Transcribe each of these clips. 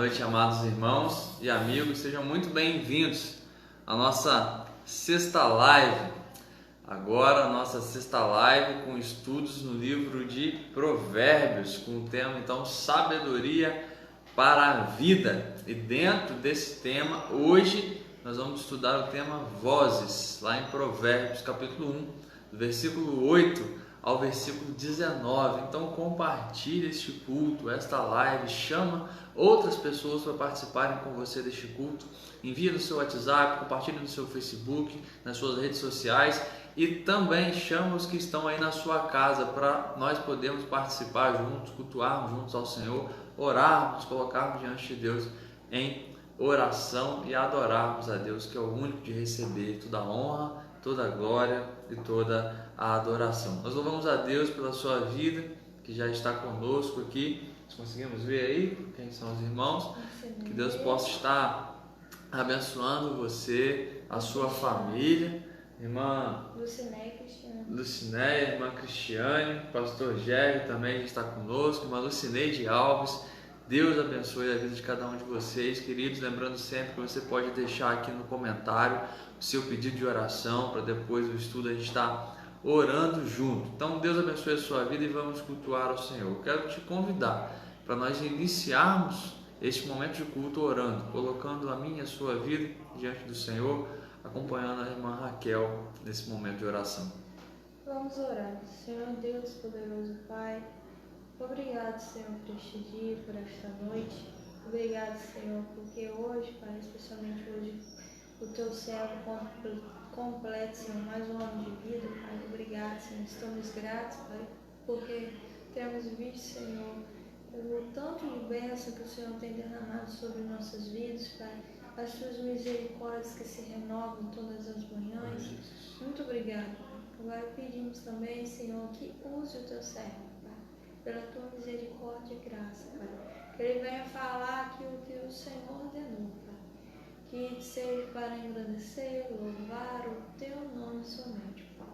noite, amados irmãos e amigos, sejam muito bem-vindos à nossa sexta live. Agora, a nossa sexta live com estudos no livro de Provérbios, com o tema, então, Sabedoria para a Vida. E dentro desse tema, hoje, nós vamos estudar o tema Vozes, lá em Provérbios, capítulo 1, do versículo 8 ao versículo 19. Então compartilhe este culto, esta live, chama outras pessoas para participarem com você deste culto, envia no seu WhatsApp, compartilhe no seu Facebook, nas suas redes sociais e também chama os que estão aí na sua casa para nós podermos participar juntos, cultuarmos juntos ao Senhor, orarmos, colocarmos diante de Deus em oração e adorarmos a Deus, que é o único de receber toda a honra, toda a glória e toda a adoração. Nós louvamos a Deus pela sua vida, que já está conosco aqui. Nós conseguimos ver aí quem são os irmãos. Que Deus possa estar abençoando você, a sua família. Irmã Lucinéia, irmã Cristiane, pastor Gerry também está conosco, irmã Lucineide Alves. Deus abençoe a vida de cada um de vocês, queridos. Lembrando sempre que você pode deixar aqui no comentário o seu pedido de oração, para depois do estudo a gente estar orando junto. Então Deus abençoe a sua vida e vamos cultuar ao Senhor. Eu quero te convidar para nós iniciarmos este momento de culto orando, colocando a minha e a sua vida diante do Senhor, acompanhando a irmã Raquel nesse momento de oração. Vamos orar. Senhor Deus, poderoso Pai, obrigado, Senhor, por este dia, por esta noite. Obrigado, Senhor, porque hoje, Pai, especialmente hoje, o Teu servo complete, Senhor, mais um ano de vida, Pai. Obrigado, Senhor. Estamos gratos, Pai, porque temos visto, Senhor, o tanto de bênção que o Senhor tem derramado sobre nossas vidas, Pai. As Suas misericórdias que se renovam todas as manhãs. Muito obrigado, Pai. Agora pedimos também, Senhor, que use o Teu servo, pela Tua misericórdia e graça, Pai. Que Ele venha falar aquilo que o Senhor ordenou, Pai. Que seja para engrandecer, louvar o Teu nome somente, Pai.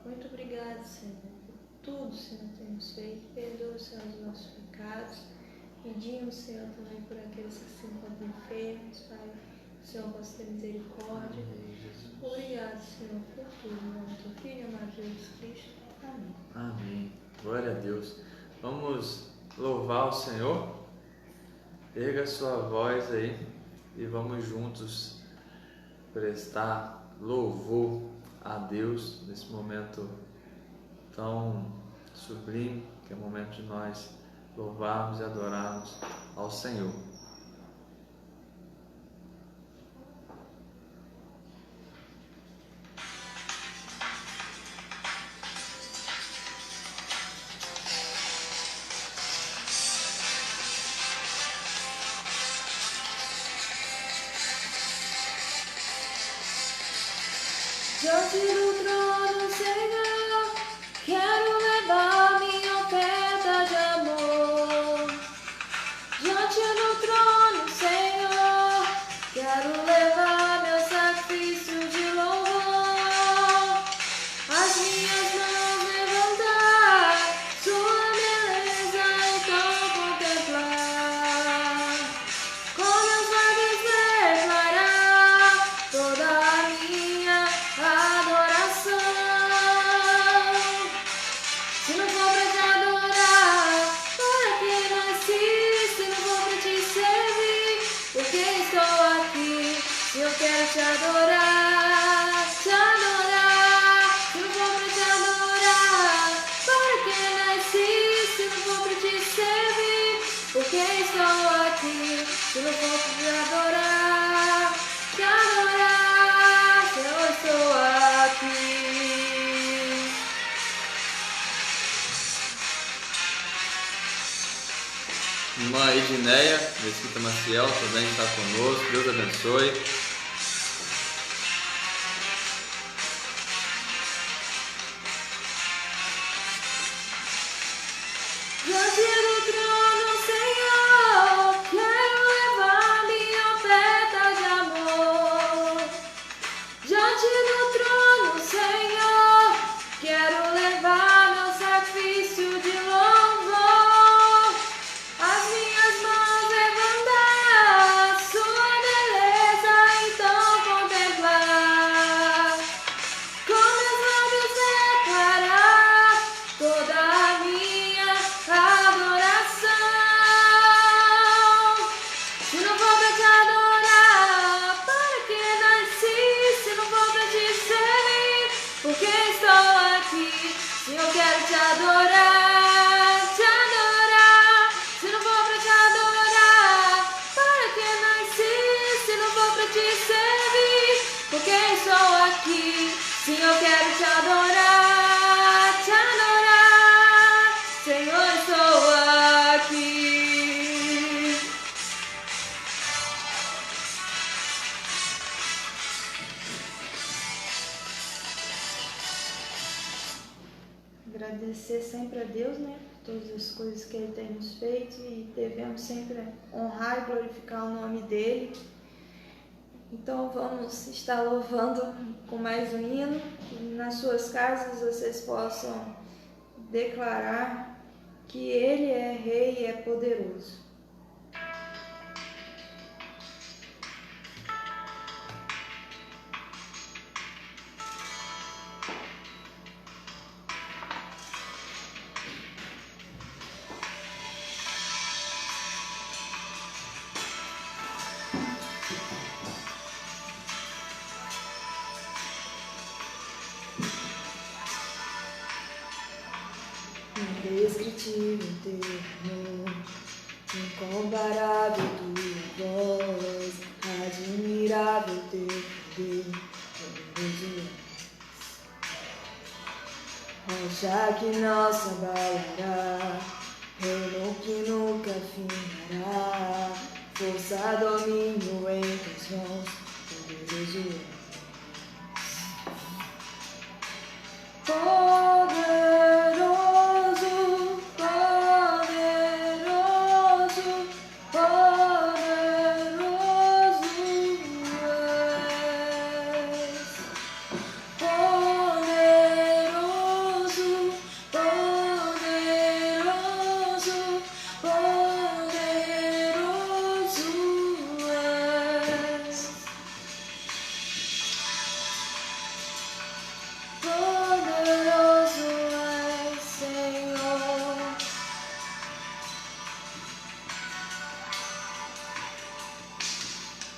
Muito obrigado, Senhor, por tudo, Senhor, temos feito. Perdoa, Senhor, os nossos pecados. Pedimos, Senhor, também por aqueles que se encontram enfermos, Pai. Que o Senhor possa ter misericórdia. Obrigado, Senhor, por tudo. Em nome do Teu Filho, amado Jesus Cristo. Amém. Amém. Glória a Deus. Vamos louvar o Senhor. Erga a sua voz aí e vamos juntos prestar louvor a Deus nesse momento tão sublime, que é o momento de nós louvarmos e adorarmos ao Senhor. Diante do trono, Senhor, quero levar minha oferta de amor. Diante do trono, Senhor, quero levar meu sacrifício de louvor. As minhas mãos levantar, Sua beleza então contemplar. Com meus lábios declarar toda a minha adoração. Se não for pra te adorar, para que nasci? Se não for pra te servir, por que estou aqui? Se eu quero te adorar, te adorar. Se não for pra te adorar, para que nasci? Se não for pra te servir, por que estou aqui? Se não for pra te adorar, te adorar. Se eu estou aqui. Irmã Edneia, Mesquita Maciel, também está conosco. Deus abençoe. Diante do trono, Senhor, quero levar minha oferta de amor. Diante do trono, Senhor, quero levar meu sacrifício de louvor. As minhas mãos levantar adorar, te adorar. Se não for pra te adorar, para que nasci? Se não for pra te servir, porque estou aqui. Sim, eu quero te adorar, Senhor, estou aqui. Agradecer sempre a Deus, né, por todas as coisas que Ele tem nos feito, e devemos sempre honrar e glorificar o nome dEle. Então vamos estar louvando com mais um hino. Nas suas casas vocês possam declarar que Ele é Rei e é poderoso. Indescritível teu amor, incomparável tua voz, admirável teu poder, poderoso rocha que não se abalará, reino que nunca findará, força, domínio em tuas mãos, poderoso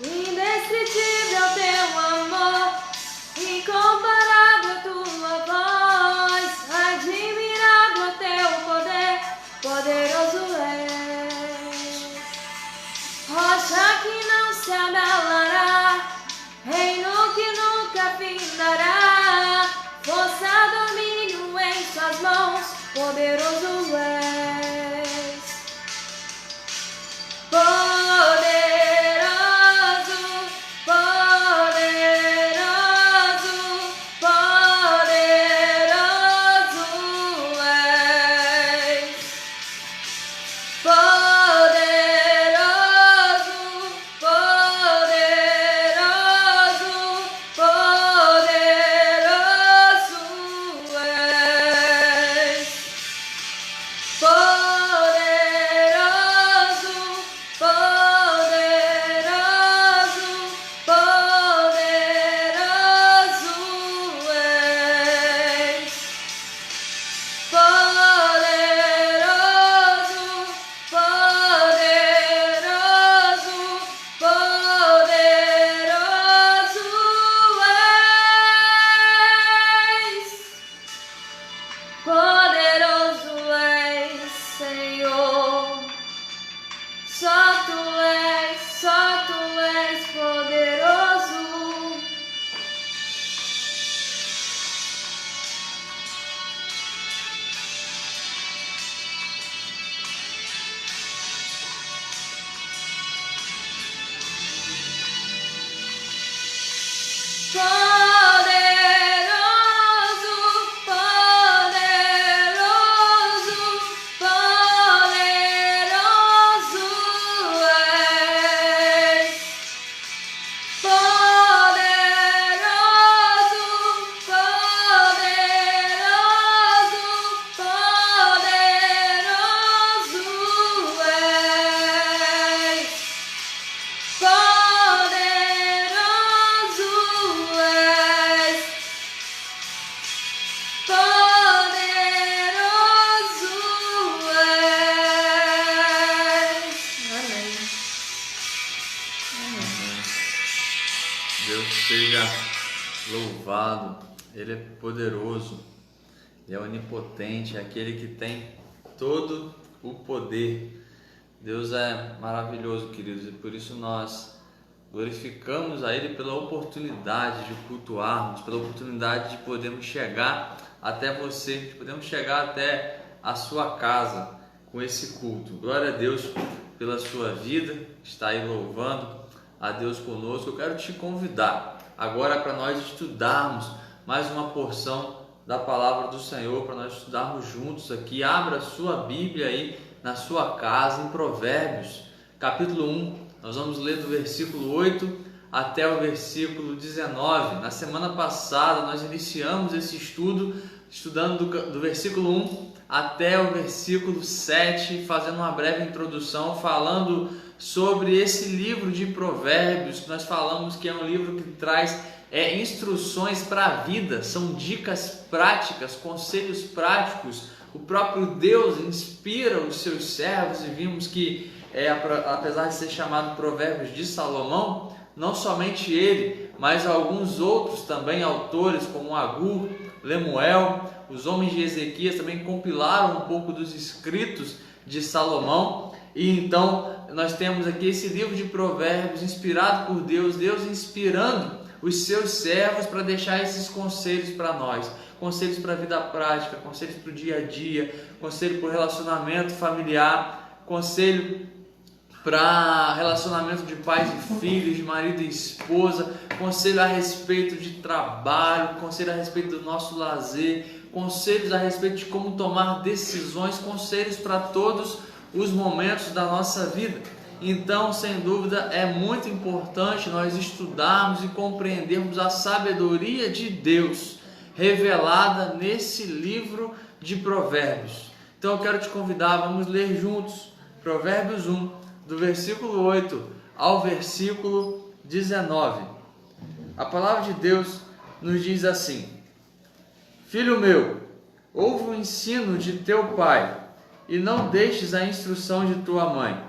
indescritível teu amor, incomparável tua voz, admirável teu poder, poderoso és. Rocha que não se abalará, reino que nunca findará, força, domínio em suas mãos, poderoso és. Deus seja louvado, Ele é poderoso. é onipotente, é aquele que tem todo o poder. Deus é maravilhoso, queridos, e por isso nós glorificamos a Ele pela oportunidade de cultuarmos, pela oportunidade de podermos chegar até você, de podermos chegar até a sua casa com esse culto. Glória a Deus pela sua vida, está aí louvando a Deus conosco. Eu quero te convidar agora para nós estudarmos mais uma porção da palavra do Senhor, para nós estudarmos juntos aqui. Abra a sua Bíblia aí na sua casa, em Provérbios, capítulo 1. Nós vamos ler do versículo 8 até o versículo 19. Na semana passada nós iniciamos esse estudo, estudando do versículo 1 até o versículo 7, fazendo uma breve introdução, falando sobre esse livro de Provérbios, que nós falamos que é um livro que traz instruções para a vida, são dicas práticas, conselhos práticos. O próprio Deus inspira os seus servos, e vimos que apesar de ser chamado Provérbios de Salomão, não somente ele, mas alguns outros também autores, como Agur, Lemuel, os homens de Ezequias também compilaram um pouco dos escritos de Salomão. E então nós temos aqui esse livro de Provérbios inspirado por Deus, Deus inspirando os seus servos para deixar esses conselhos para nós, conselhos para a vida prática, conselhos para o dia a dia, conselho para o relacionamento familiar, conselho para relacionamento de pais e filhos, de marido e esposa, conselho a respeito de trabalho, conselho a respeito do nosso lazer, conselhos a respeito de como tomar decisões, conselhos para todos os momentos da nossa vida. Então, sem dúvida, é muito importante nós estudarmos e compreendermos a sabedoria de Deus revelada nesse livro de Provérbios. Então eu quero te convidar, vamos ler juntos Provérbios 1, do versículo 8 ao versículo 19. A palavra de Deus nos diz assim: Filho meu, ouve o ensino de teu pai, e não deixes a instrução de tua mãe,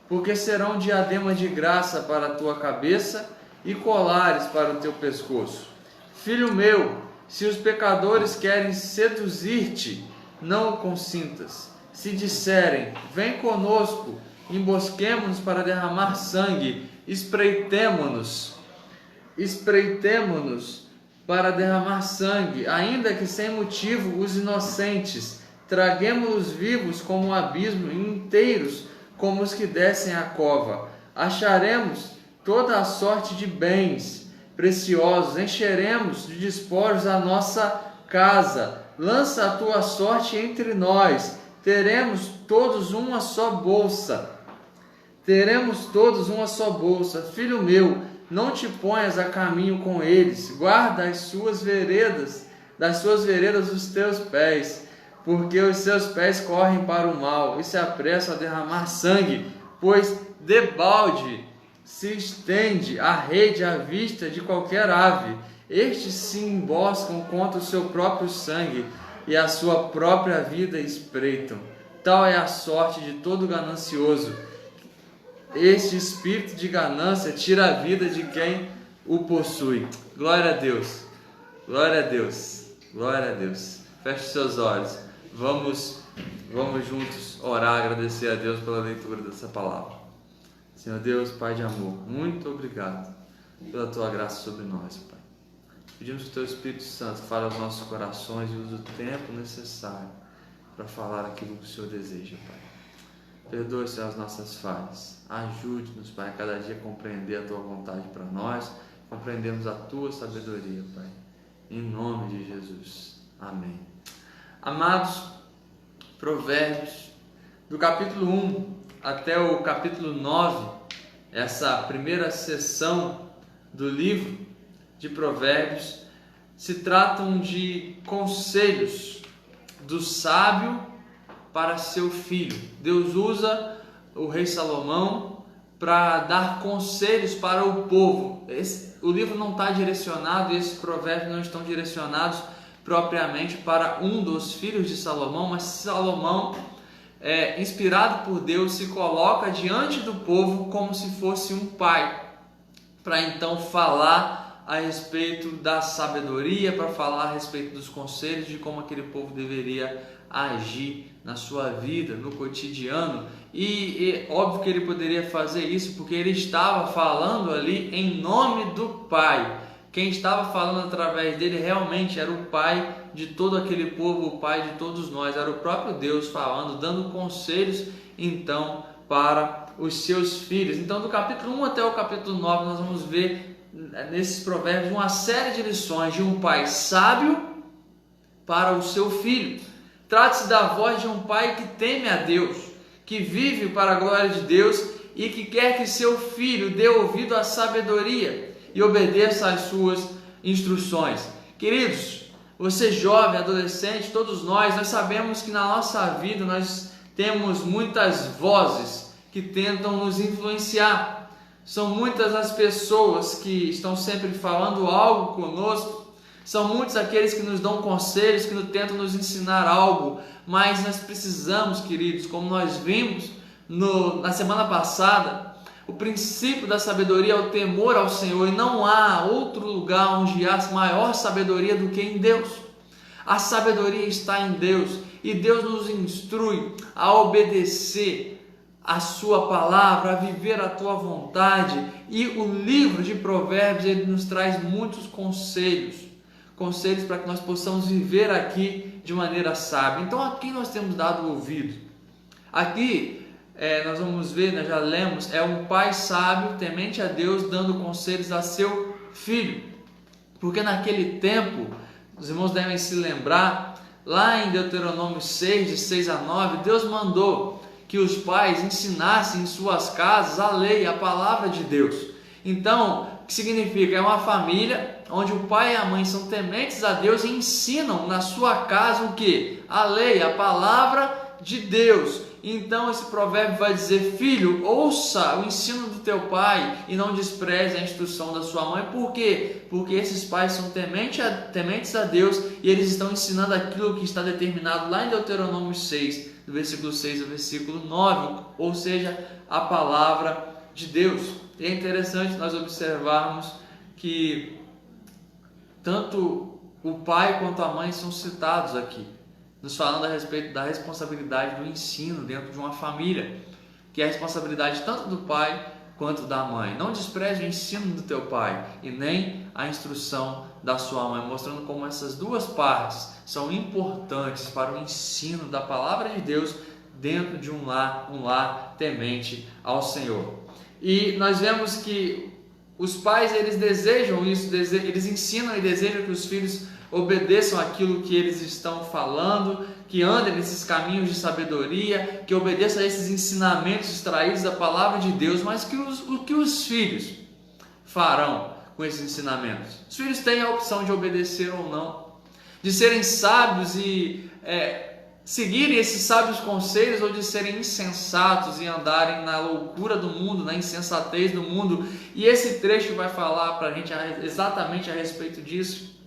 porque serão diadema de graça para a tua cabeça e colares para o teu pescoço. Filho meu, se os pecadores querem seduzir-te, não o consintas. Se disserem, vem conosco, embosquemo-nos para derramar sangue, espreitemo-nos para derramar sangue, ainda que sem motivo os inocentes, traguemo-los vivos como um abismo e inteiros como os que descem a cova. Acharemos toda a sorte de bens preciosos, encheremos de despojos a nossa casa. Lança a tua sorte entre nós, teremos todos uma só bolsa. Filho meu, não te ponhas a caminho com eles, guarda das suas veredas os teus pés, porque os seus pés correm para o mal e se apressam a derramar sangue, pois debalde se estende a rede à vista de qualquer ave. Estes se emboscam contra o seu próprio sangue e a sua própria vida espreitam. Tal é a sorte de todo ganancioso. Este espírito de ganância tira a vida de quem o possui. Glória a Deus, glória a Deus, glória a Deus. Feche seus olhos. Vamos juntos orar, agradecer a Deus pela leitura dessa palavra. Senhor Deus, Pai de amor, muito obrigado pela Tua graça sobre nós, Pai. Pedimos que o Teu Espírito Santo fale aos nossos corações e use o tempo necessário para falar aquilo que o Senhor deseja, Pai. Perdoe, Senhor, as nossas falhas. Ajude-nos, Pai, a cada dia compreender a Tua vontade para nós, compreendemos a Tua sabedoria, Pai. Em nome de Jesus. Amém. Amados, Provérbios, do capítulo 1 até o capítulo 9, essa primeira sessão do livro de Provérbios, se tratam de conselhos do sábio para seu filho. Deus usa o rei Salomão para dar conselhos para o povo. O livro não está direcionado, esses provérbios não estão direcionados propriamente para um dos filhos de Salomão, mas Salomão, inspirado por Deus, se coloca diante do povo como se fosse um pai, para então falar a respeito da sabedoria, para falar a respeito dos conselhos de como aquele povo deveria agir na sua vida, no cotidiano. E óbvio que ele poderia fazer isso porque ele estava falando ali em nome do Pai. Quem estava falando através dele realmente era o Pai de todo aquele povo, o Pai de todos nós, era o próprio Deus falando, dando conselhos então para os seus filhos. Então do capítulo 1 até o capítulo 9 nós vamos ver nesses provérbios uma série de lições de um pai sábio para o seu filho. Trata-se da voz de um pai que teme a Deus, que vive para a glória de Deus e que quer que seu filho dê ouvido à sabedoria e obedeça às suas instruções. Queridos, você jovem, adolescente, todos nós sabemos que na nossa vida nós temos muitas vozes que tentam nos influenciar. São muitas as pessoas que estão sempre falando algo conosco, são muitos aqueles que nos dão conselhos, que tentam nos ensinar algo, mas nós precisamos, queridos, como nós vimos na semana passada, o princípio da sabedoria é o temor ao Senhor, e não há outro lugar onde há maior sabedoria do que em Deus. A sabedoria está em Deus, e Deus nos instrui a obedecer a sua palavra, a viver a tua vontade. E o livro de Provérbios, ele nos traz muitos conselhos para que nós possamos viver aqui de maneira sábia. Então a quem nós temos dado ouvido? Aqui nós vamos ver, nós já lemos, é um pai sábio, temente a Deus, dando conselhos a seu filho. Porque naquele tempo, os irmãos devem se lembrar, lá em Deuteronômio 6, de 6 a 9, Deus mandou que os pais ensinassem em suas casas a lei, a palavra de Deus. Então, o que significa? É uma família onde o pai e a mãe são tementes a Deus e ensinam na sua casa o que? A lei, a palavra de Deus. Então esse provérbio vai dizer: filho, ouça o ensino do teu pai e não despreze a instrução da sua mãe. Por quê? Porque esses pais são tementes a Deus e eles estão ensinando aquilo que está determinado lá em Deuteronômio 6, do versículo 6 ao versículo 9, ou seja, a palavra de Deus. E é interessante nós observarmos que tanto o pai quanto a mãe são citados aqui, nos falando a respeito da responsabilidade do ensino dentro de uma família, que é a responsabilidade tanto do pai quanto da mãe. Não despreze o ensino do teu pai e nem a instrução da sua mãe, mostrando como essas duas partes são importantes para o ensino da palavra de Deus dentro de um lar temente ao Senhor. E nós vemos que os pais, eles desejam isso, eles ensinam e desejam que os filhos obedeçam aquilo que eles estão falando, que andem nesses caminhos de sabedoria, que obedeçam a esses ensinamentos extraídos da palavra de Deus. Mas o que os filhos farão com esses ensinamentos? Os filhos têm a opção de obedecer ou não, de serem sábios e seguirem esses sábios conselhos, ou de serem insensatos e andarem na loucura do mundo, na insensatez do mundo. E esse trecho vai falar para a gente exatamente a respeito disso.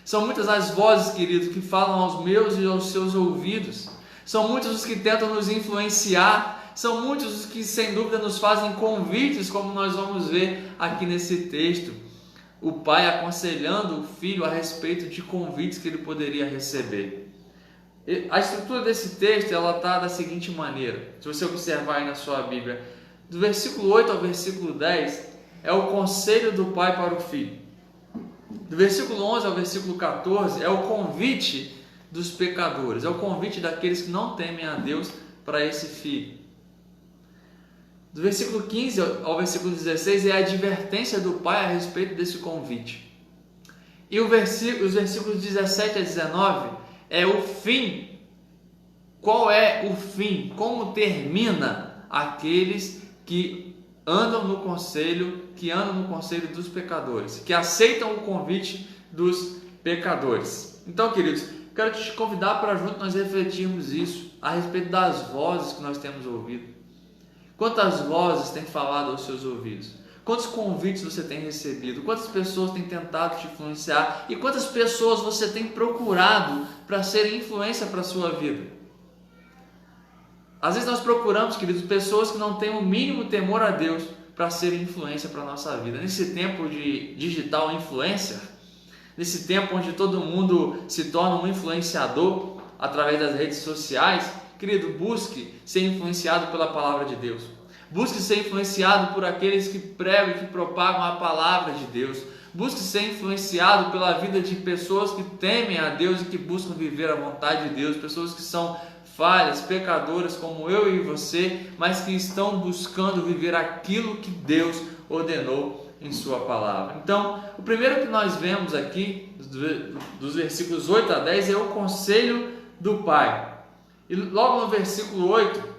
São muitas as vozes, queridos, que falam aos meus e aos seus ouvidos. São muitos os que tentam nos influenciar. São muitos os que, sem dúvida, nos fazem convites, como nós vamos ver aqui nesse texto. O pai aconselhando o filho a respeito de convites que ele poderia receber. A estrutura desse texto está da seguinte maneira. Se você observar aí na sua Bíblia, do versículo 8 ao versículo 10, é o conselho do pai para o filho. Do versículo 11 ao versículo 14 é o convite dos pecadores, é o convite daqueles que não temem a Deus para esse filho. Do versículo 15 ao versículo 16 é a advertência do pai a respeito desse convite. E os versículos 17 a 19 é o fim. Qual é o fim? Como termina aqueles que andam no conselho dos pecadores, que aceitam o convite dos pecadores. Então, queridos, quero te convidar para junto nós refletirmos isso a respeito das vozes que nós temos ouvido. Quantas vozes têm falado aos seus ouvidos? Quantos convites você tem recebido? Quantas pessoas têm tentado te influenciar? E quantas pessoas você tem procurado para serem influência para a sua vida? Às vezes nós procuramos, queridos, pessoas que não têm o mínimo temor a Deus, para ser influência para a nossa vida. Nesse tempo de digital influencer, nesse tempo onde todo mundo se torna um influenciador através das redes sociais, querido, busque ser influenciado pela palavra de Deus. Busque ser influenciado por aqueles que pregam e que propagam a palavra de Deus. Busque ser influenciado pela vida de pessoas que temem a Deus e que buscam viver a vontade de Deus. Pessoas que são falhas, pecadoras como eu e você, mas que estão buscando viver aquilo que Deus ordenou em sua palavra. Então, o primeiro que nós vemos aqui, dos versículos 8 a 10, é o conselho do pai. E logo no versículo 8,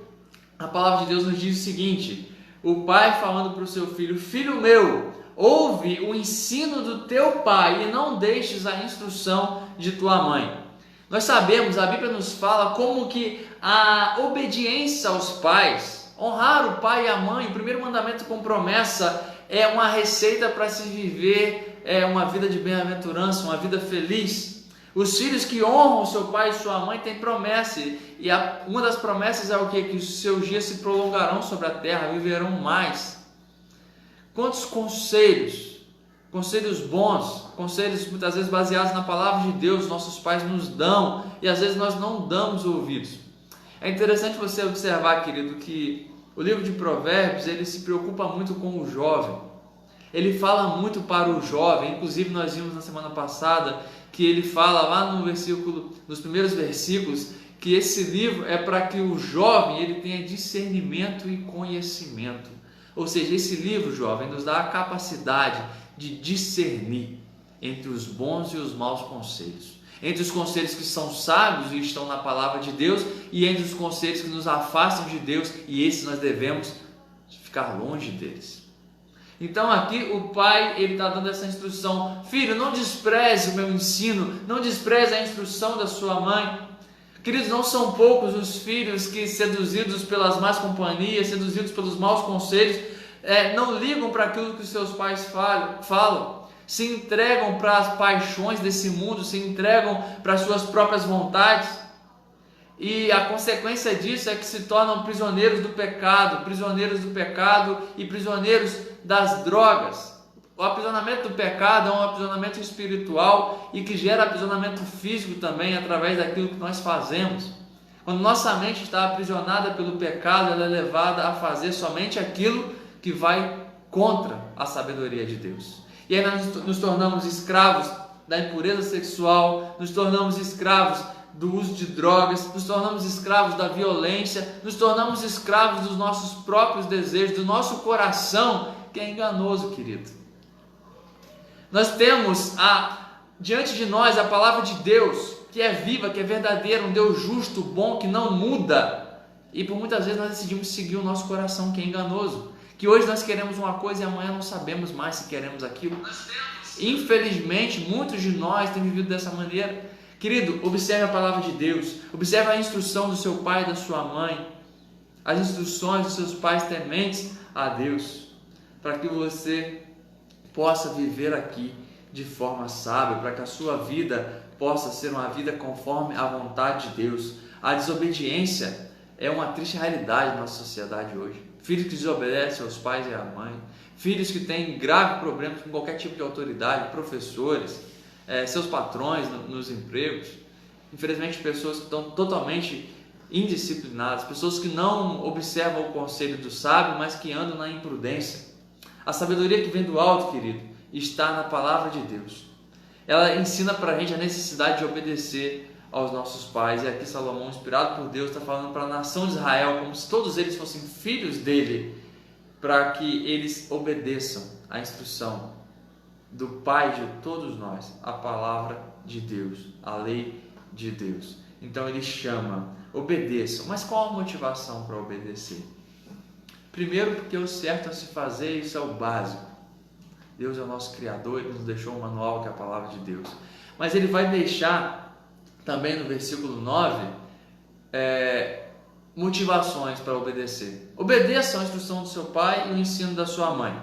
a palavra de Deus nos diz o seguinte: o pai falando para o seu filho: filho meu, ouve o ensino do teu pai e não deixes a instrução de tua mãe. Nós sabemos, a Bíblia nos fala como que a obediência aos pais, honrar o pai e a mãe, o primeiro mandamento com promessa, é uma receita para se viver uma vida de bem-aventurança, uma vida feliz. Os filhos que honram o seu pai e sua mãe têm promessa, e uma das promessas é o quê? Que os seus dias se prolongarão sobre a terra, viverão mais. Quantos conselhos bons, conselhos muitas vezes baseados na palavra de Deus, nossos pais nos dão, e às vezes nós não damos ouvidos. É interessante você observar, querido, que o livro de Provérbios, ele se preocupa muito com o jovem. Ele fala muito para o jovem. Inclusive nós vimos na semana passada que ele fala lá nos primeiros versículos, que esse livro é para que o jovem ele tenha discernimento e conhecimento. Ou seja, esse livro, jovem, nos dá a capacidade de discernir entre os bons e os maus conselhos, entre os conselhos que são sábios e estão na palavra de Deus, e entre os conselhos que nos afastam de Deus, e esses nós devemos ficar longe deles. Então aqui o pai ele está dando essa instrução: filho, não despreze o meu ensino, não despreze a instrução da sua mãe. Queridos, não são poucos os filhos que, seduzidos pelas más companhias, seduzidos pelos maus conselhos, não ligam para aquilo que os seus pais falam, se entregam para as paixões desse mundo, se entregam para as suas próprias vontades, e a consequência disso é que se tornam prisioneiros do pecado e prisioneiros das drogas. O aprisionamento do pecado é um aprisionamento espiritual e que gera aprisionamento físico também através daquilo que nós fazemos. Quando nossa mente está aprisionada pelo pecado, ela é levada a fazer somente aquilo que vai contra a sabedoria de Deus. E aí nós nos tornamos escravos da impureza sexual, nos tornamos escravos do uso de drogas, nos tornamos escravos da violência, nos tornamos escravos dos nossos próprios desejos, do nosso coração, que é enganoso, querido. Nós temos diante de nós a palavra de Deus, que é viva, que é verdadeira, um Deus justo, bom, que não muda, e por muitas vezes nós decidimos seguir o nosso coração, que é enganoso, que hoje nós queremos uma coisa e amanhã não sabemos mais se queremos aquilo. Infelizmente, muitos de nós têm vivido dessa maneira. Querido, observe a palavra de Deus, observe a instrução do seu pai e da sua mãe, as instruções dos seus pais tementes a Deus, para que você possa viver aqui de forma sábia, para que a sua vida possa ser uma vida conforme a vontade de Deus. A desobediência é uma triste realidade na nossa sociedade hoje. Filhos que desobedecem aos pais e à mãe, filhos que têm graves problemas com qualquer tipo de autoridade, professores, seus patrões nos empregos. Infelizmente, pessoas que estão totalmente indisciplinadas, pessoas que não observam o conselho do sábio, mas que andam na imprudência. A sabedoria que vem do alto, querido, está na palavra de Deus. Ela ensina para a gente a necessidade de obedecer aos nossos pais. E aqui Salomão, inspirado por Deus, está falando para a nação de Israel, como se todos eles fossem filhos dele, para que eles obedeçam à instrução do Pai de todos nós, a palavra de Deus, a lei de Deus. Então ele chama, obedeçam. Mas qual a motivação para obedecer? Primeiro, porque o certo a se fazer, isso é o básico. Deus é o nosso Criador, Ele nos deixou um manual que é a palavra de Deus. Mas Ele vai deixar também no versículo 9 motivações para obedecer. Obedeça a instrução do seu pai e o ensino da sua mãe,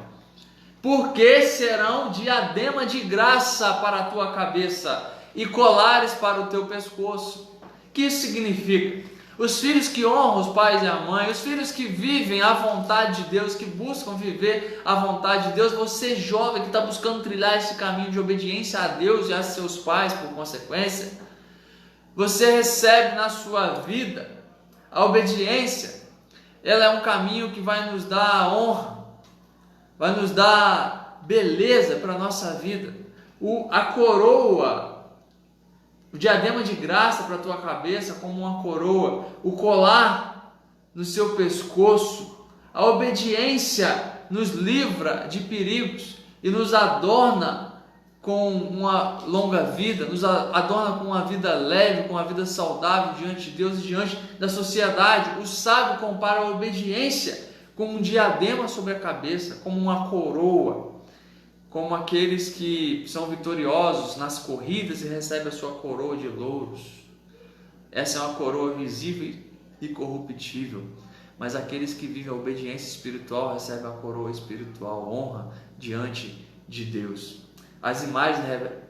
porque serão diadema de graça para a tua cabeça e colares para o teu pescoço. O que isso significa? Os filhos que honram os pais e a mãe, os filhos que vivem a vontade de Deus, que buscam viver a vontade de Deus. Você jovem que está buscando trilhar esse caminho de obediência a Deus e a seus pais por consequência, você recebe na sua vida a obediência. Ela é um caminho que vai nos dar honra, vai nos dar beleza para a nossa vida. A coroa, o diadema de graça para a tua cabeça como uma coroa, o colar no seu pescoço. A obediência nos livra de perigos e nos adorna com uma longa vida, nos adorna com uma vida leve, com uma vida saudável diante de Deus e diante da sociedade. O sábio compara a obediência com um diadema sobre a cabeça, como uma coroa, como aqueles que são vitoriosos nas corridas e recebem a sua coroa de louros. Essa é uma coroa visível e corruptível, mas aqueles que vivem a obediência espiritual recebem a coroa espiritual, honra diante de Deus. As imagens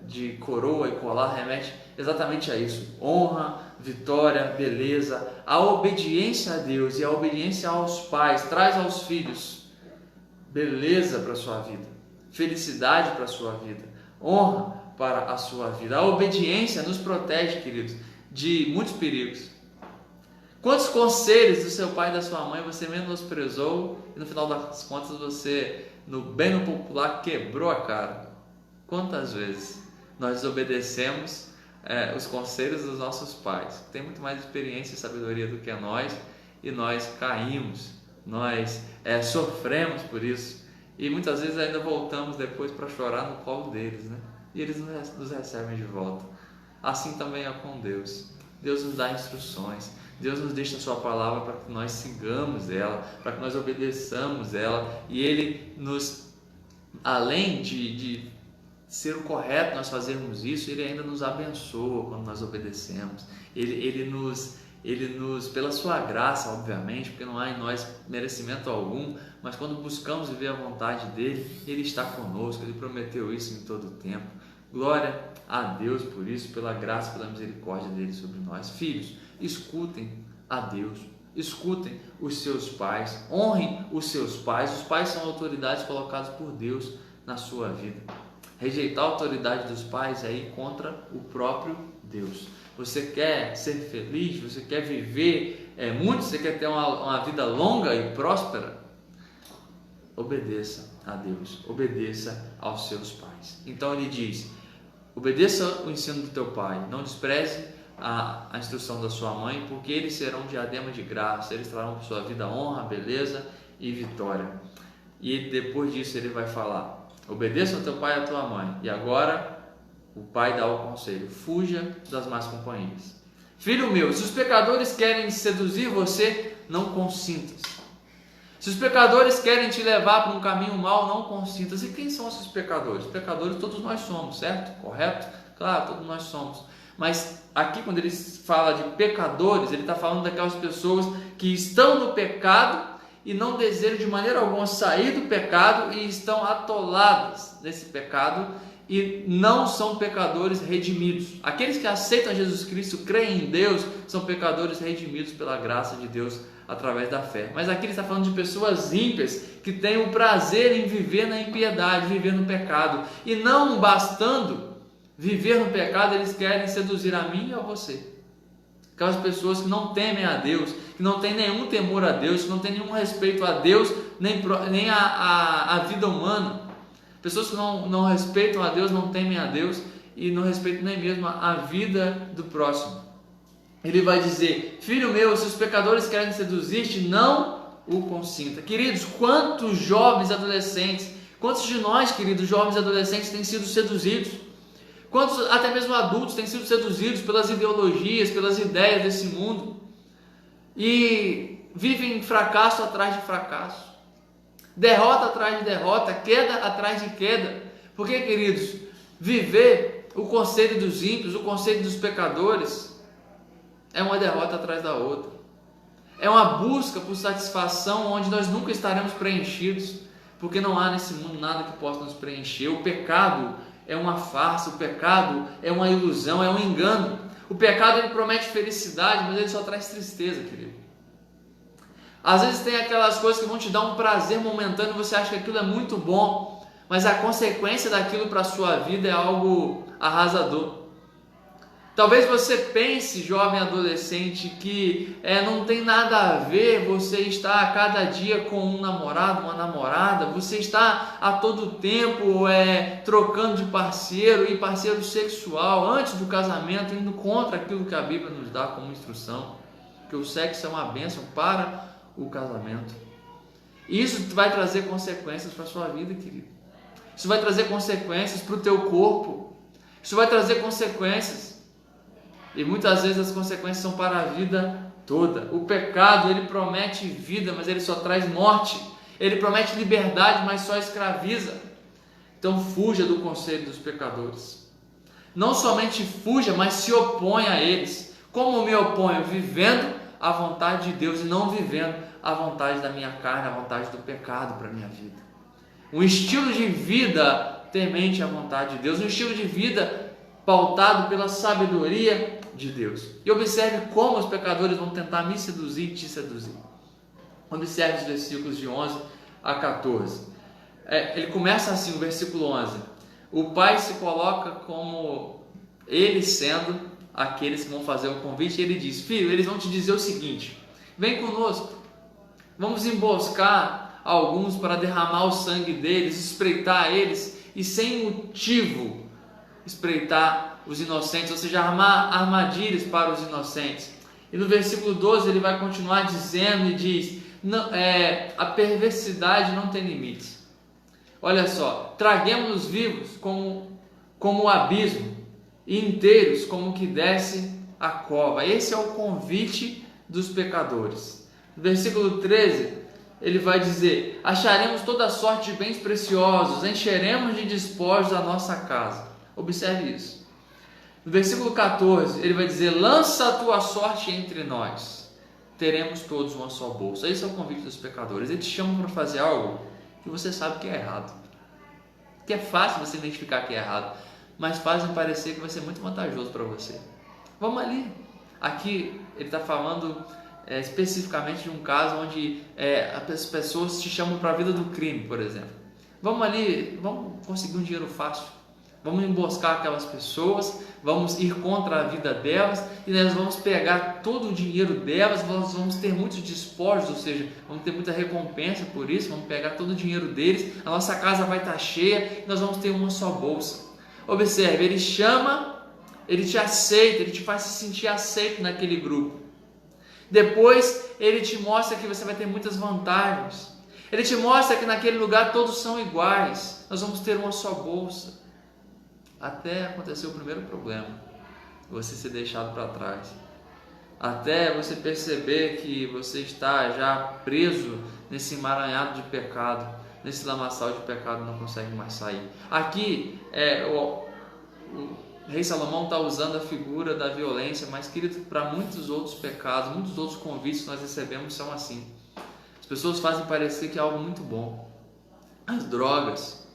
de coroa e colar remetem exatamente a isso: honra, vitória, beleza. A obediência a Deus e a obediência aos pais traz aos filhos beleza para a sua vida, felicidade para a sua vida, honra para a sua vida. A obediência nos protege, queridos, de muitos perigos. Quantos conselhos do seu pai e da sua mãe você menosprezou e no final das contas você, bem no popular, quebrou a cara? Quantas vezes nós desobedecemos os conselhos dos nossos pais, que têm muito mais experiência e sabedoria do que nós, e nós caímos, nós sofremos por isso, e muitas vezes ainda voltamos depois para chorar no colo deles, né? E eles nos recebem de volta. Assim também é com Deus. Deus nos dá instruções, Deus nos deixa a sua palavra para que nós sigamos ela, para que nós obedeçamos ela, e Ele nos, além de ser o correto nós fazermos isso, Ele ainda nos abençoa quando nós obedecemos. Ele nos, pela sua graça, obviamente, porque não há em nós merecimento algum, mas quando buscamos viver a vontade dEle, Ele está conosco. Ele prometeu isso em todo o tempo. Glória a Deus por isso, pela graça, pela misericórdia dEle sobre nós. Filhos, escutem a Deus, escutem os seus pais, honrem os seus pais. Os pais são autoridades colocadas por Deus na sua vida. Rejeitar a autoridade dos pais é ir contra o próprio Deus. Você quer ser feliz? Você quer viver muito? Você quer ter uma vida longa e próspera? Obedeça a Deus, obedeça aos seus pais. Então ele diz: obedeça o ensino do teu pai, não despreze a instrução da sua mãe, porque eles serão diadema de graça, eles trarão para sua vida honra, beleza e vitória. E depois disso ele vai falar: obedeça ao teu pai e à tua mãe. E agora o pai dá o conselho: fuja das más companhias. Filho meu, se os pecadores querem seduzir você, não consintas. Se os pecadores querem te levar para um caminho mau, não consintas. E quem são esses pecadores? Pecadores todos nós somos, certo? Correto? Claro, todos nós somos. Mas aqui quando ele fala de pecadores, ele está falando daquelas pessoas que estão no pecado e não desejam de maneira alguma sair do pecado e estão atoladas nesse pecado e não são pecadores redimidos. Aqueles que aceitam Jesus Cristo, creem em Deus, são pecadores redimidos pela graça de Deus através da fé. Mas aqui ele está falando de pessoas ímpias que têm o prazer em viver na impiedade, viver no pecado, e não bastando viver no pecado, eles querem seduzir a mim e a você. Aquelas pessoas que não temem a Deus, que não têm nenhum temor a Deus, que não têm nenhum respeito a Deus, nem a vida humana. Pessoas que não respeitam a Deus, não temem a Deus e não respeitam nem mesmo a vida do próximo. Ele vai dizer: filho meu, se os pecadores querem seduzir-te, não o consinta. Queridos, quantos jovens adolescentes, quantos de nós, queridos jovens adolescentes, têm sido seduzidos? Quantos, até mesmo adultos, têm sido seduzidos pelas ideologias, pelas ideias desse mundo e vivem fracasso atrás de fracasso, derrota atrás de derrota, queda atrás de queda? Porque, queridos, viver o conselho dos ímpios, o conselho dos pecadores, é uma derrota atrás da outra. É uma busca por satisfação onde nós nunca estaremos preenchidos, porque não há nesse mundo nada que possa nos preencher. O pecado é uma farsa, o pecado é uma ilusão, é um engano. O pecado ele promete felicidade, mas ele só traz tristeza, querido. Às vezes tem aquelas coisas que vão te dar um prazer momentâneo, você acha que aquilo é muito bom, mas a consequência daquilo para a sua vida é algo arrasador. Talvez você pense, jovem adolescente, que não tem nada a ver você estar a cada dia com um namorado, uma namorada, você está a todo tempo trocando de parceiro e parceiro sexual antes do casamento, indo contra aquilo que a Bíblia nos dá como instrução, que o sexo é uma bênção para o casamento. Isso vai trazer consequências para a sua vida, querido. Isso vai trazer consequências para o teu corpo. Isso vai trazer consequências. E muitas vezes as consequências são para a vida toda. O pecado, ele promete vida, mas ele só traz morte. Ele promete liberdade, mas só escraviza. Então fuja do conselho dos pecadores. Não somente fuja, mas se oponha a eles. Como me oponho? Vivendo a vontade de Deus e não vivendo a vontade da minha carne, a vontade do pecado para a minha vida. Um estilo de vida temente à vontade de Deus, um estilo de vida pautado pela sabedoria de Deus. E observe como os pecadores vão tentar me seduzir e te seduzir. Observe os versículos de 11 a 14. Ele começa assim, o versículo 11. O pai se coloca como ele sendo aqueles que vão fazer o convite, e ele diz: filho, eles vão te dizer o seguinte: vem conosco, vamos emboscar alguns para derramar o sangue deles, espreitar eles e sem motivo espreitar os inocentes, ou seja, armar armadilhas para os inocentes. E no versículo 12 ele vai continuar dizendo e diz: a perversidade não tem limites. Olha só, traguemos-nos vivos como o abismo, e inteiros como o que desce a cova. Esse é o convite dos pecadores. No versículo 13 ele vai dizer: acharemos toda sorte de bens preciosos, encheremos de despojos a nossa casa. Observe isso. No versículo 14 ele vai dizer: lança a tua sorte entre nós, teremos todos uma só bolsa. Esse é o convite dos pecadores. Eles te chamam para fazer algo que você sabe que é errado, que é fácil você identificar que é errado, mas fazem parecer que vai ser muito vantajoso para você. Vamos ali. Aqui ele está falando especificamente de um caso onde as pessoas te chamam para a vida do crime, por exemplo. Vamos ali, vamos conseguir um dinheiro fácil, vamos emboscar aquelas pessoas, vamos ir contra a vida delas e nós vamos pegar todo o dinheiro delas, nós vamos ter muitos despojos, ou seja, vamos ter muita recompensa por isso, vamos pegar todo o dinheiro deles, a nossa casa vai estar cheia e nós vamos ter uma só bolsa. Observe, ele chama, ele te aceita, ele te faz se sentir aceito naquele grupo. Depois ele te mostra que você vai ter muitas vantagens. Ele te mostra que naquele lugar todos são iguais, nós vamos ter uma só bolsa. Até acontecer o primeiro problema, você ser deixado para trás. Até você perceber que você está já preso nesse emaranhado de pecado, nesse lamaçal de pecado, não consegue mais sair. Aqui o rei Salomão está usando a figura da violência, mas querido, para muitos outros pecados, muitos outros convites que nós recebemos são assim. As pessoas fazem parecer que é algo muito bom. As drogas,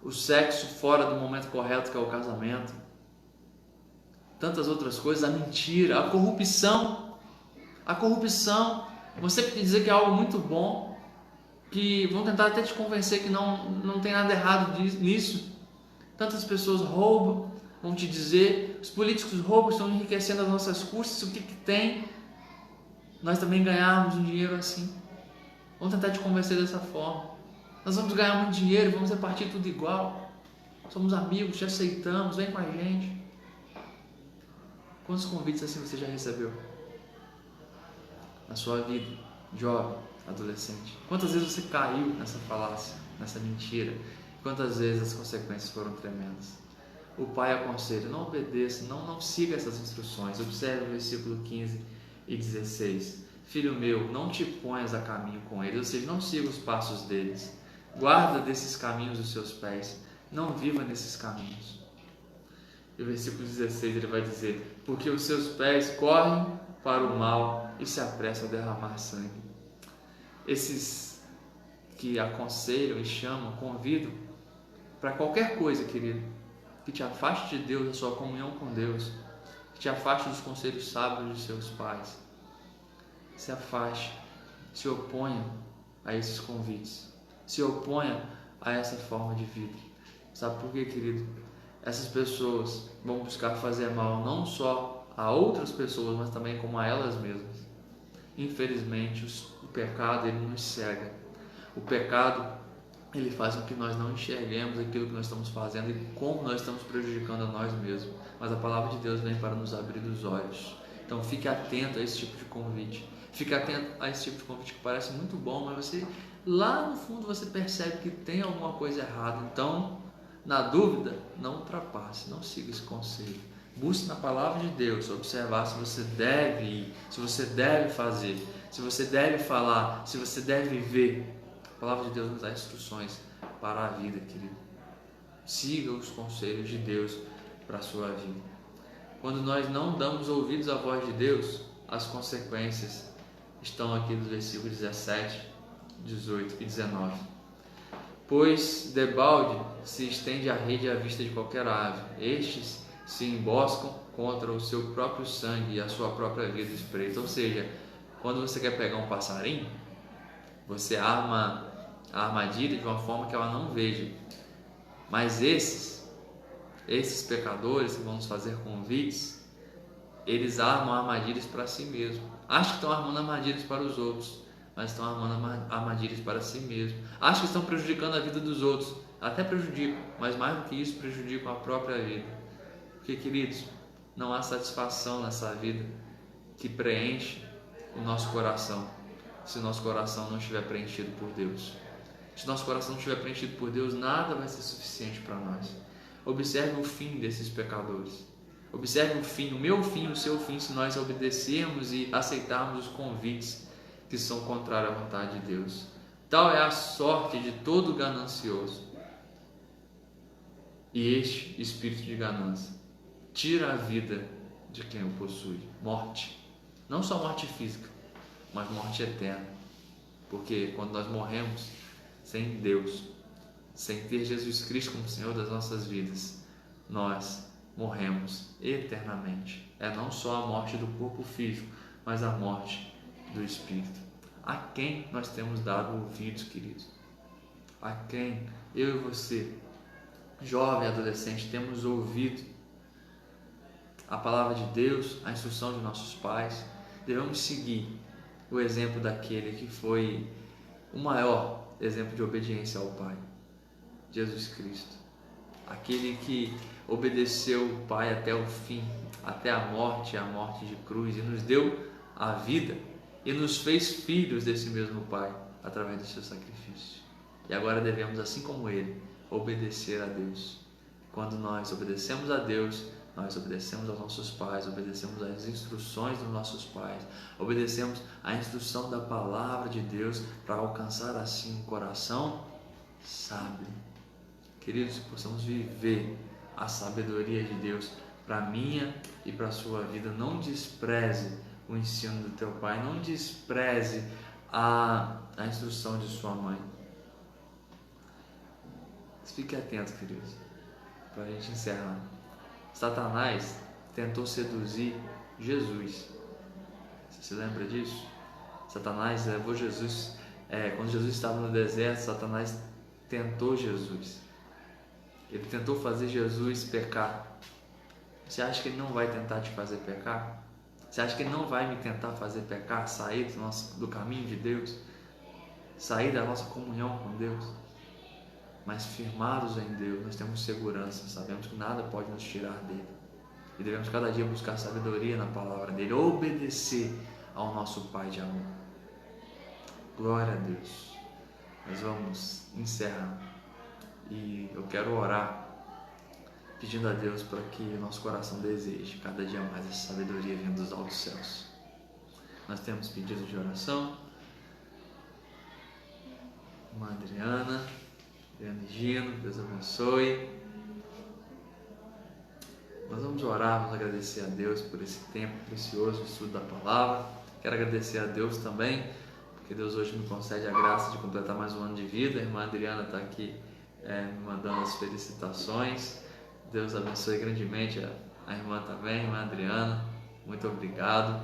o sexo fora do momento correto, que é o casamento, tantas outras coisas, a mentira, a corrupção, você pode dizer que é algo muito bom, que vão tentar até te convencer que não tem nada errado nisso. Tantas pessoas roubam, vão te dizer, os políticos roubam, estão enriquecendo as nossas custas, o que tem? Nós também ganharmos um dinheiro assim. Vão tentar te convencer dessa forma. Nós vamos ganhar muito dinheiro, vamos repartir tudo igual. Somos amigos, te aceitamos, vem com a gente. Quantos convites assim você já recebeu? Na sua vida, jovem, adolescente. Quantas vezes você caiu nessa falácia, nessa mentira? Quantas vezes as consequências foram tremendas? O pai aconselha: não obedeça, não siga essas instruções. Observe o versículo 15 e 16. Filho meu, não te ponhas a caminho com eles, ou seja, não siga os passos deles. Guarda desses caminhos os seus pés, não viva nesses caminhos. E o versículo 16 ele vai dizer: porque os seus pés correm para o mal e se apressam a derramar sangue. Esses que aconselham e chamam, convidam para qualquer coisa, querido, que te afaste de Deus, da sua comunhão com Deus, que te afaste dos conselhos sábios de seus pais. Se afaste, se oponha a esses convites, se oponha a essa forma de vida. Sabe por quê, querido? Essas pessoas vão buscar fazer mal não só a outras pessoas, mas também como a elas mesmas. Infelizmente, o pecado ele nos cega. O pecado ele faz com que nós não enxerguemos aquilo que nós estamos fazendo e como nós estamos prejudicando a nós mesmos. Mas a palavra de Deus vem para nos abrir os olhos. Então fique atento a esse tipo de convite. Fique atento a esse tipo de convite que parece muito bom, mas você lá no fundo você percebe que tem alguma coisa errada. Então, na dúvida, não ultrapasse, não siga esse conselho. Busque na palavra de Deus observar se você deve ir, se você deve fazer, se você deve falar, se você deve ver. A palavra de Deus nos dá instruções para a vida, querido. Siga os conselhos de Deus para a sua vida. Quando nós não damos ouvidos à voz de Deus, as consequências estão aqui nos versículos 17, 18 e 19. Pois debalde se estende a rede à vista de qualquer ave. Estes se emboscam contra o seu próprio sangue e a sua própria vida espreita. Ou seja, quando você quer pegar um passarinho, você arma a armadilha de uma forma que ela não veja. Mas esses pecadores que vão nos fazer convites, eles armam armadilhas para si mesmos. Acham que estão armando armadilhas para os outros, mas estão armando armadilhas para si mesmos. Acham que estão prejudicando a vida dos outros, até prejudicam, mas mais do que isso, prejudicam a própria vida. Porque, queridos, não há satisfação nessa vida que preenche o nosso coração, se o nosso coração não estiver preenchido por Deus. Se nosso coração não estiver preenchido por Deus, nada vai ser suficiente para nós. Observe o fim desses pecadores. Observe o fim, o meu fim, o seu fim, se nós obedecermos e aceitarmos os convites que são contrários à vontade de Deus. Tal é a sorte de todo ganancioso. E este espírito de ganância tira a vida de quem o possui. Morte. Não só morte física, mas morte eterna. Porque quando nós morremos sem Deus, sem ter Jesus Cristo como Senhor das nossas vidas, nós morremos eternamente. É não só a morte do corpo físico, mas a morte do Espírito. A quem nós temos dado ouvidos, queridos? A quem eu e você, jovem e adolescente, temos ouvido a palavra de Deus, a instrução de nossos pais? Devemos seguir o exemplo daquele que foi o maior exemplo de obediência ao Pai, Jesus Cristo. Aquele que obedeceu o Pai até o fim, até a morte de cruz, e nos deu a vida e nos fez filhos desse mesmo Pai através do seu sacrifício. E agora devemos, assim como Ele, obedecer a Deus. Quando nós obedecemos a Deus, nós obedecemos aos nossos pais, obedecemos às instruções dos nossos pais, obedecemos à instrução da palavra de Deus para alcançar assim um coração sábio. Queridos, que possamos viver a sabedoria de Deus para a minha e para a sua vida. Não despreze o ensino do teu pai, não despreze a instrução de sua mãe. Fique atento, queridos, para a gente encerrar. Satanás tentou seduzir Jesus. Você se lembra disso? Satanás levou Jesus, quando Jesus estava no deserto, Satanás tentou Jesus. Ele tentou fazer Jesus pecar. Você acha que ele não vai tentar te fazer pecar? Você acha que ele não vai me tentar fazer pecar, sair do caminho de Deus, sair da nossa comunhão com Deus? Mas firmados em Deus, nós temos segurança, sabemos que nada pode nos tirar dele. E devemos cada dia buscar sabedoria na palavra dele, obedecer ao nosso Pai de amor. Glória a Deus. Nós vamos encerrar. E eu quero orar, pedindo a Deus para que o nosso coração deseje cada dia mais essa sabedoria vindo dos altos céus. Nós temos pedido de oração. Irmã Adriana, Gino, Deus abençoe. Nós vamos orar, vamos agradecer a Deus por esse tempo precioso de estudo da palavra. Quero agradecer a Deus também, porque Deus hoje me concede a graça de completar mais um ano de vida. A irmã Adriana está aqui me mandando as felicitações. Deus abençoe grandemente a irmã também, a irmã Adriana, muito obrigado.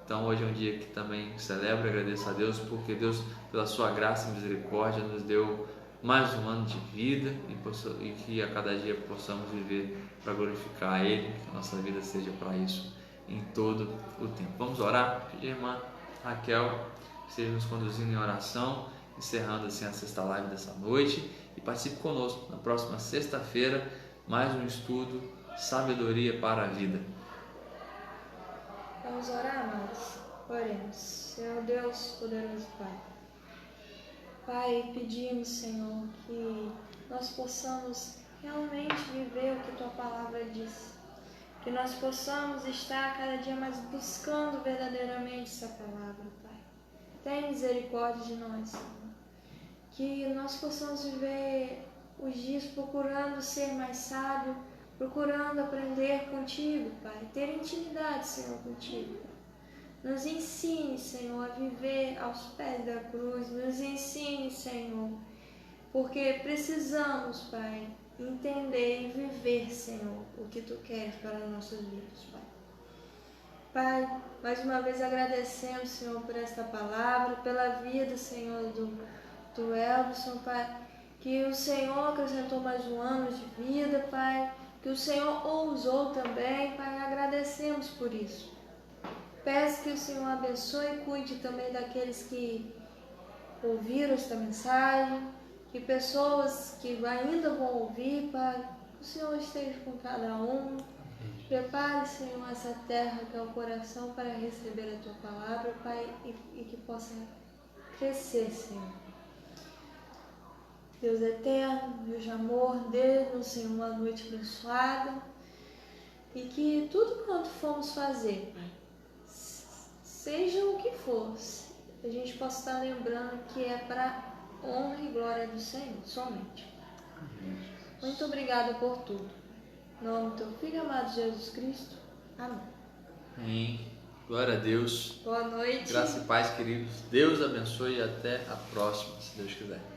Então hoje é um dia que também celebro e agradeço a Deus, porque Deus, pela sua graça e misericórdia, nos deu mais um ano de vida e que a cada dia possamos viver para glorificar a Ele, que a nossa vida seja para isso em todo o tempo. Vamos orar? Pedir a irmã Raquel que esteja nos conduzindo em oração, encerrando assim a sexta live dessa noite, e participe conosco na próxima sexta-feira, mais um estudo Sabedoria para a Vida. Vamos orar, amados? Oremos. Senhor Deus, poderoso Pai. Pai, pedimos, Senhor, que nós possamos realmente viver o que Tua Palavra diz. Que nós possamos estar cada dia mais buscando verdadeiramente essa Palavra, Pai. Tenha misericórdia de nós, Senhor. Que nós possamos viver os dias procurando ser mais sábio, procurando aprender contigo, Pai. Ter intimidade, Senhor, contigo, Pai. Nos ensine, Senhor, a viver aos pés da cruz. Nos ensine, Senhor, porque precisamos, Pai, entender e viver, Senhor, o que Tu queres para as nossas vidas, Pai. Pai, mais uma vez agradecemos, Senhor, por esta palavra, pela vida, Senhor, do Elvis, Pai. Que o Senhor acrescentou mais um ano de vida, Pai. Que o Senhor o usou também, Pai. Agradecemos por isso. Peço que o Senhor abençoe e cuide também daqueles que ouviram esta mensagem, que pessoas que ainda vão ouvir, Pai, que o Senhor esteja com cada um. Prepare, Senhor, essa terra que é o coração para receber a Tua palavra, Pai, e que possa crescer, Senhor. Deus eterno, Deus de amor, dê-nos, Senhor, uma noite abençoada, e que tudo quanto formos fazer, Pai, seja o que for, a gente possa estar lembrando que é para honra e glória do Senhor, somente. Muito obrigada por tudo. Em nome do Teu Filho amado Jesus Cristo. Amém. Amém. Glória a Deus. Boa noite. Graça e paz, queridos. Deus abençoe e até a próxima, se Deus quiser.